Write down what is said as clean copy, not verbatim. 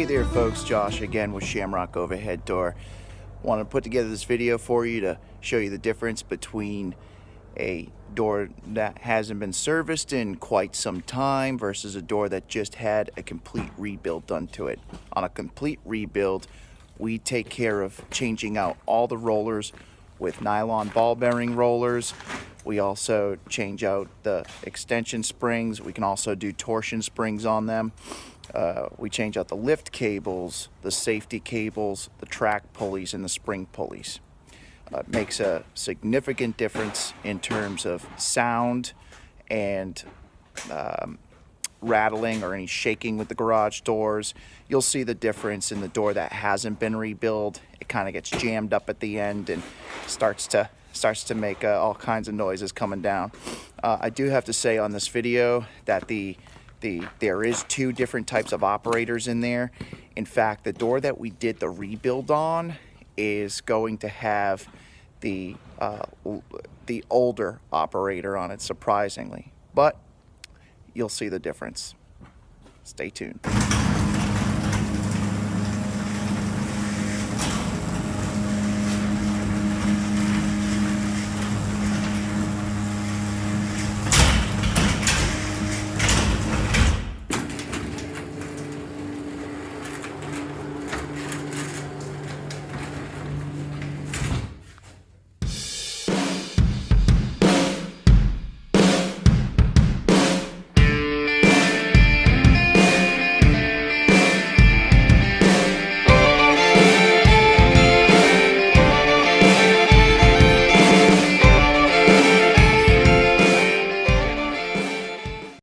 Hey there folks, Josh again with Shamrock Overhead Door. Want to put together this video for you to show you the difference between a door that hasn't been serviced in quite some time versus a door that just had a complete rebuild done to it. On a complete rebuild, we take care of changing out all the rollers with nylon ball bearing rollers. We also change out the extension springs. We can also do torsion springs on them. We change out the lift cables, the safety cables, the track pulleys, and the spring pulleys. It makes a significant difference in terms of sound and rattling or any shaking with the garage doors. You'll see the difference in the door that hasn't been rebuilt. It kind of gets jammed up at the end and starts to make all kinds of noises coming down. I do have to say on this video that there is two different types of operators in there. In fact, the door that we did the rebuild on is going to have the older operator on it, surprisingly, but you'll see the difference. Stay tuned.